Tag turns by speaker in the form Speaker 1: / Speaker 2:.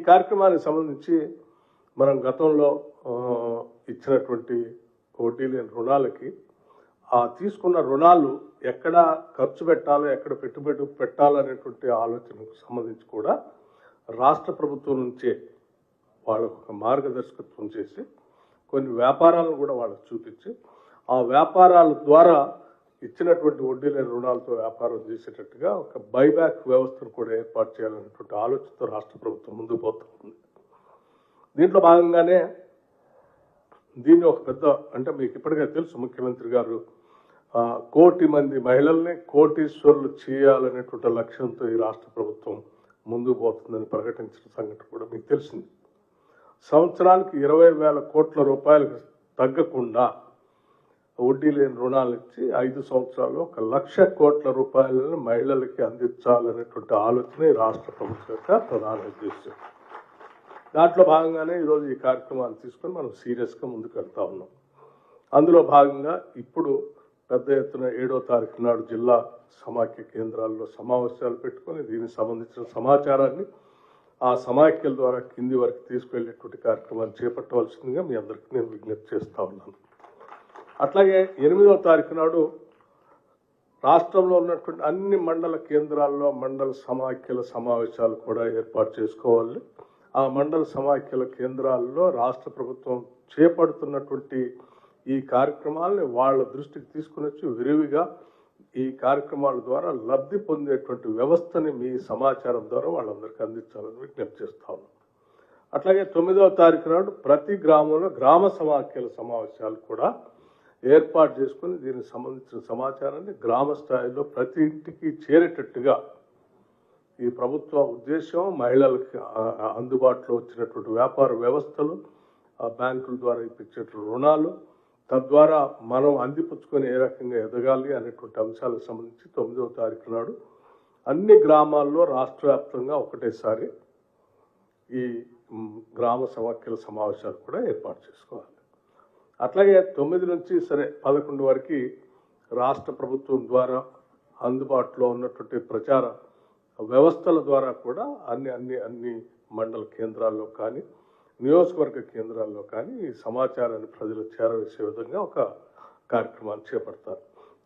Speaker 1: కార్యక్రమానికి సంబంధించి మనం గతంలో ఇచ్చినటువంటి వడ్డీ లేని రుణాలకి తీసుకున్న రుణాలు ఎక్కడ ఖర్చు పెట్టాలో ఎక్కడ పెట్టుబడి పెట్టాలనేటువంటి ఆలోచనకు సంబంధించి కూడా రాష్ట్ర ప్రభుత్వం నుంచే వాళ్ళకు ఒక మార్గదర్శకత్వం చేసి కొన్ని వ్యాపారాలను కూడా వాళ్ళకు చూపించి ఆ వ్యాపారాల ద్వారా ఇచ్చినటువంటి వడ్డీ లేని రుణాలతో వ్యాపారం చేసేటట్టుగా ఒక బైబ్యాక్ వ్యవస్థను కూడా ఏర్పాటు చేయాలనేటువంటి ఆలోచనతో రాష్ట్ర ప్రభుత్వం ముందుకు పోతుంది. దీంట్లో భాగంగానే దీన్ని ఒక పెద్ద అంటే మీకు ఇప్పటికే తెలుసు, ముఖ్యమంత్రి గారు 1 కోటి మంది మహిళల్ని కోటీశ్వరులు చేయాలనేటువంటి లక్ష్యంతో ఈ రాష్ట్ర ప్రభుత్వం ముందుకు పోతుందని ప్రకటించిన సంగతి కూడా మీకు తెలిసింది. సంవత్సరానికి 20,000 కోట్ల రూపాయలకు తగ్గకుండా వడ్డీ లేని రుణాలు ఇచ్చి 5 సంవత్సరాల్లో 1,00,000 కోట్ల రూపాయలను మహిళలకి అందించాలనేటువంటి ఆలోచన ఈ రాష్ట్ర ప్రభుత్వం యొక్క ప్రధాన ఉద్దేశం. దాంట్లో భాగంగానే ఈరోజు ఈ కార్యక్రమాన్ని తీసుకొని మనం సీరియస్గా ముందుకు వెళ్తా ఉన్నాం. అందులో భాగంగా ఇప్పుడు పెద్ద ఎత్తున 7వ తారీఖు నాడు జిల్లా సమాఖ్య కేంద్రాల్లో సమావేశాలు పెట్టుకొని దీనికి సంబంధించిన సమాచారాన్ని ఆ సమాఖ్యల ద్వారా కింది వరకు తీసుకెళ్లేటువంటి కార్యక్రమాన్ని చేపట్టవలసిందిగా మీ అందరికీ నేను విజ్ఞప్తి చేస్తా ఉన్నాను. అట్లాగే 8వ తారీఖు నాడు రాష్ట్రంలో ఉన్నటువంటి అన్ని మండల కేంద్రాల్లో మండల సమాఖ్యల సమావేశాలు కూడా ఏర్పాటు చేసుకోవాలి. ఆ మండల సమాఖ్యల కేంద్రాల్లో రాష్ట్ర ప్రభుత్వం చేపడుతున్నటువంటి ఈ కార్యక్రమాలని వాళ్ళ దృష్టికి తీసుకుని వచ్చి విరివిగా ఈ కార్యక్రమాల ద్వారా లబ్ధి పొందేటువంటి వ్యవస్థని మీ సమాచారం ద్వారా వాళ్ళందరికీ అందించాలని విజ్ఞప్తి చేస్తా ఉన్నాం. అట్లాగే 9వ తారీఖు నాడు ప్రతి గ్రామంలో గ్రామ సమాఖ్యల సమావేశాలు కూడా ఏర్పాటు చేసుకుని దీనికి సంబంధించిన సమాచారాన్ని గ్రామ స్థాయిలో ప్రతి ఇంటికి చేరేటట్టుగా ఈ ప్రభుత్వ ఉద్దేశం మహిళలకు అందుబాటులో వచ్చినటువంటి వ్యాపార వ్యవస్థలు, బ్యాంకుల ద్వారా ఇప్పించేటువంటి రుణాలు, తద్వారా మనం అందిపుచ్చుకొని ఏ రకంగా ఎదగాలి అనేటువంటి అంశాలకు సంబంధించి 9వ తారీఖు నాడు అన్ని గ్రామాల్లో రాష్ట్ర వ్యాప్తంగా ఒకటేసారి ఈ గ్రామ సమాఖ్యల సమావేశాలు కూడా ఏర్పాటు చేసుకోవాలి. అట్లాగే 9 నుంచి 11 వరకు రాష్ట్ర ప్రభుత్వం ద్వారా అందుబాటులో ఉన్నటువంటి ప్రచార వ్యవస్థల ద్వారా కూడా అన్ని మండల కేంద్రాల్లో కానీ నియోజకవర్గ కేంద్రాల్లో కానీ ఈ సమాచారాన్ని ప్రజలకు చేరవేసే విధంగా ఒక కార్యక్రమాన్ని చేపడతారు.